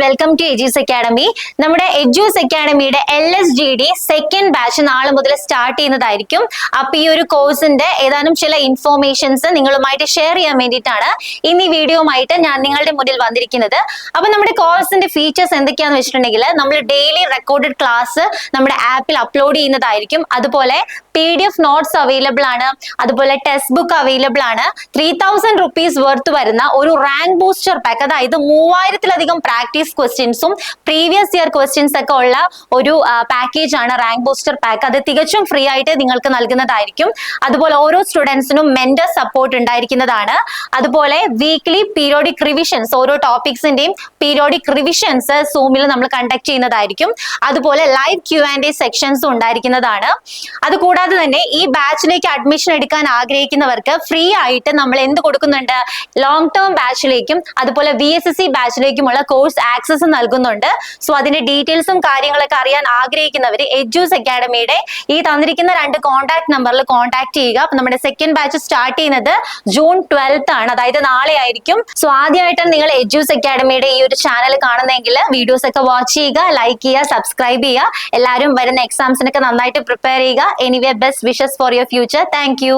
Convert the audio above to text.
Welcome to Ejus academy. നമ്മുടെ Ejus അക്കാഡമിയുടെ LSGD second batch നാളെ മുതൽ സ്റ്റാർട്ട് ചെയ്യുന്നതായിരിക്കും. അപ്പൊ ഈ ഒരു കോഴ്സിന്റെ ഏതാനും ചില ഇൻഫോർമേഷൻസ് നിങ്ങളുമായിട്ട് ഷെയർ ചെയ്യാൻ വേണ്ടിയിട്ടാണ് ഇന്ന് ഈ വീഡിയോയുമായിട്ട് ഞാൻ നിങ്ങളുടെ മുന്നിൽ വന്നിരിക്കുന്നത്. അപ്പൊ നമ്മുടെ കോഴ്സിന്റെ ഫീച്ചേഴ്സ് എന്തൊക്കെയാന്ന് വെച്ചിട്ടുണ്ടെങ്കിൽ നമ്മൾ ഡെയിലി റെക്കോർഡഡ് ക്ലാസ് നമ്മുടെ ആപ്പിൽ അപ്ലോഡ് ചെയ്യുന്നതായിരിക്കും. അതുപോലെ PDF നോട്ട്സ് അവൈലബിൾ ആണ്. അതുപോലെ ടെക്സ്റ്റ് ബുക്ക് അവൈലബിൾ ആണ്. 3000 rupees വർത്ത് വരുന്ന ഒരു റാങ്ക് ബൂസ്റ്റർ പാക്ക്, അതായത് 3000-ലധികം പ്രാക്ടീസ് ക്വസ്റ്റ്യൻസും പ്രീവിയസ് ഇയർ ക്വസ്റ്റ്യൻസ് ഒക്കെ ഉള്ള ഒരു പാക്കേജ് ആണ് റാങ്ക് ബൂസ്റ്റർ പാക്ക്. അത് തികച്ചും ഫ്രീ ആയിട്ട് നിങ്ങൾക്ക് നൽകുന്നതായിരിക്കും. അതുപോലെ ഓരോ സ്റ്റുഡൻസിനും മെന്റർ സപ്പോർട്ട് ഉണ്ടായിരിക്കുന്നതാണ്. അതുപോലെ വീക്ക്ലി പീരിയോഡിക് റിവിഷൻസ്, ഓരോ ടോപ്പിക്സിന്റെയും പീരിയോഡിക് റിവിഷൻസ് സൂമിൽ നമ്മൾ കണ്ടക്ട് ചെയ്യുന്നതായിരിക്കും. അതുപോലെ ലൈവ് Q&A സെക്ഷൻസും ഉണ്ടായിരിക്കുന്നതാണ്. അതുകൂടാതെ തന്നെ ഈ ബാച്ചിലേക്ക് അഡ്മിഷൻ എടുക്കാൻ ആഗ്രഹിക്കുന്നവർക്ക് ഫ്രീ ആയിട്ട് നമ്മൾ എന്ത് കൊടുക്കുന്നുണ്ട്, ലോങ് ടേം ബാച്ചിലേക്കും അതുപോലെ VSSC ബാച്ചിലേക്കുമുള്ള കോഴ്സ് ആക്സസ് നൽകുന്നുണ്ട്. സോ അതിന്റെ ഡീറ്റെയിൽസും കാര്യങ്ങളൊക്കെ അറിയാൻ ആഗ്രഹിക്കുന്നവർ എജൂസ് അക്കാഡമിയുടെ ഈ തന്നിരിക്കുന്ന 2 കോൺടാക്ട് നമ്പറിൽ കോൺടാക്ട് ചെയ്യുക. അപ്പൊ നമ്മുടെ സെക്കൻഡ് ബാച്ച് സ്റ്റാർട്ട് ചെയ്യുന്നത് June 12th ആണ്, അതായത് നാളെ ആയിരിക്കും. സോ ആദ്യമായിട്ടാണ് നിങ്ങൾ എജൂസ് അക്കാഡമിയുടെ ഈ ഒരു ചാനൽ കാണുന്നതെങ്കിൽ വീഡിയോസ് ഒക്കെ വാച്ച് ചെയ്യുക, ലൈക്ക് ചെയ്യുക, സബ്സ്ക്രൈബ് ചെയ്യുക. എല്ലാവരും വരുന്ന എക്സാംസിനൊക്കെ നന്നായിട്ട് പ്രിപ്പയർ ചെയ്യുക. Anyway best wishes for your future. Thank you.